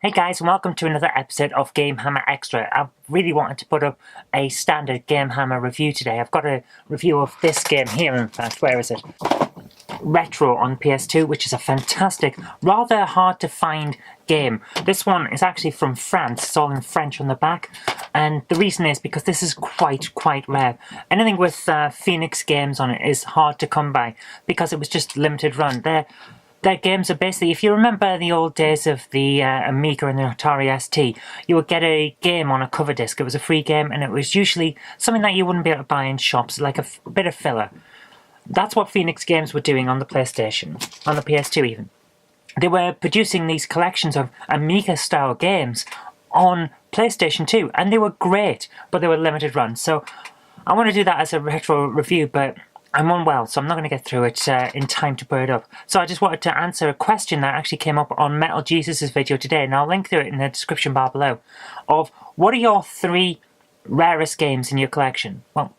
Hey guys, and welcome to another episode of Game Hammer Extra. I really wanted to put up a standard Game Hammer review today. I've got a review of this game here, in fact. Where is it? Retro on PS2, which is a fantastic, rather hard to find game. This one is actually from France. It's all in French on the back, and the reason is because this is quite rare. Anything with Phoenix Games on it is hard to come by because it was just limited run. Their games are basically, if you remember the old days of the Amiga and the Atari ST, you would get a game on a cover disc. It was a free game, and it was usually something that you wouldn't be able to buy in shops, like a bit of filler. That's what Phoenix Games were doing on the PlayStation, on the PS2 even. They were producing these collections of Amiga-style games on PlayStation 2, and they were great, but they were limited run. So I want to do that as a retro review, but I'm unwell, so I'm not going to get through it in time to put it up. So I just wanted to answer a question that actually came up on Metal Jesus' video today, and I'll link to it in the description bar below, of what are your 3 rarest games in your collection? Well,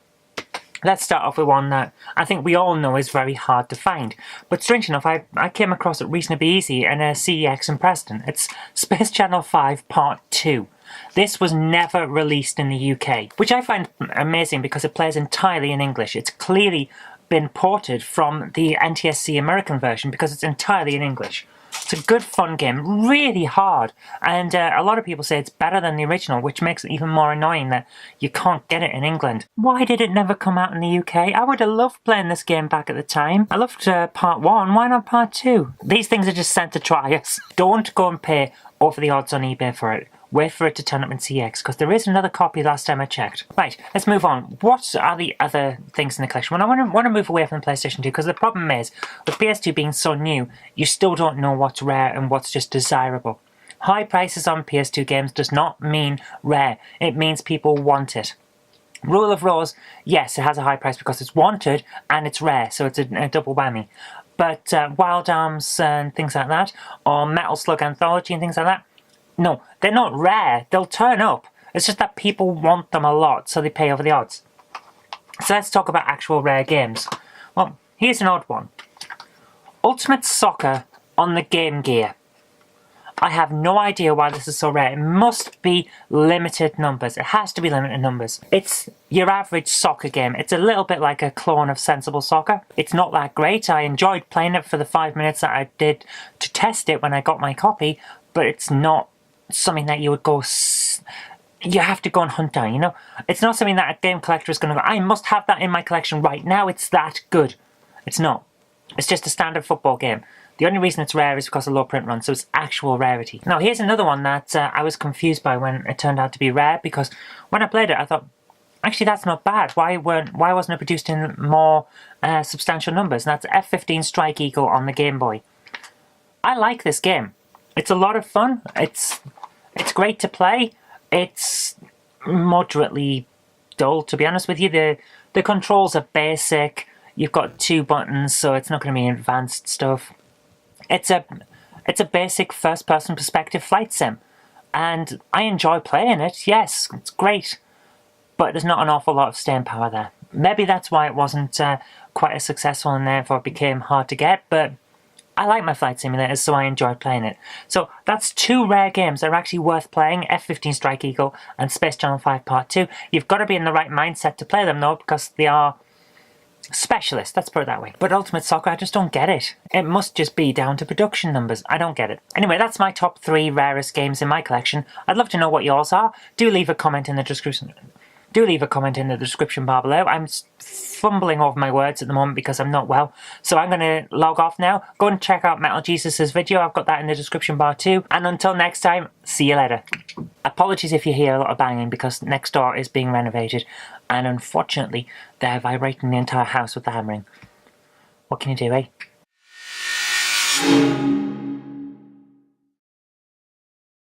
let's start off with one that I think we all know is very hard to find. But strange enough, I came across it reasonably easy in a CEX in Preston. It's Space Channel 5 Part 2. This was never released in the UK, which I find amazing because it plays entirely in English. It's clearly been ported from the NTSC American version because it's entirely in English. It's a good fun game, really hard, and a lot of people say it's better than the original, which makes it even more annoying that you can't get it in England. Why did it never come out in the UK? I would have loved playing this game back at the time. I loved Part 1, why not Part 2? These things are just sent to try us. Don't go and pay over the odds on eBay for it. Wait for it to turn up in CX, because there is another copy last time I checked. Right, let's move on. What are the other things in the collection? Well, I want to move away from the PlayStation 2, because the problem is, with PS2 being so new, you still don't know what's rare and what's just desirable. High prices on PS2 games does not mean rare. It means people want it. Rule of Rose, yes, it has a high price because it's wanted and it's rare, so it's a double whammy. But Wild Arms and things like that, or Metal Slug Anthology and things like that, no, they're not rare. They'll turn up. It's just that people want them a lot, so they pay over the odds. So let's talk about actual rare games. Well, here's an odd one. Ultimate Soccer on the Game Gear. I have no idea why this is so rare. It must be limited numbers. It has to be limited numbers. It's your average soccer game. It's a little bit like a clone of Sensible Soccer. It's not that great. I enjoyed playing it for the 5 minutes that I did to test it when I got my copy, but it's not something that you would go, you have to go and hunt down, you know? It's not something that a game collector is going to go, I must have that in my collection right now, it's that good. It's not. It's just a standard football game. The only reason it's rare is because of low print run, so it's actual rarity. Now, here's another one that I was confused by when it turned out to be rare, because when I played it, I thought, actually, that's not bad. Why wasn't it produced in more substantial numbers? And that's F-15 Strike Eagle on the Game Boy. I like this game. It's a lot of fun. It's great to play. It's moderately dull, to be honest with you. The controls are basic. You've got 2 buttons, so it's not going to be advanced stuff. It's a basic first-person perspective flight sim, and I enjoy playing it. Yes, it's great, but there's not an awful lot of staying power there. Maybe that's why it wasn't quite as successful and therefore it became hard to get, but I like my flight simulators, so I enjoy playing it. So that's 2 rare games that are actually worth playing, F-15 Strike Eagle and Space Channel 5 Part 2. You've got to be in the right mindset to play them though, because they are specialists, let's put it that way. But Ultimate Soccer, I just don't get it. It must just be down to production numbers. I don't get it. Anyway, that's my top 3 rarest games in my collection. I'd love to know what yours are. Do leave a comment in the description. Do leave a comment in the description bar below. I'm fumbling over my words at the moment because I'm not well. So I'm going to log off now. Go and check out Metal Jesus' video. I've got that in the description bar too. And until next time, see you later. Apologies if you hear a lot of banging because next door is being renovated. And unfortunately, they're vibrating the entire house with the hammering. What can you do, eh?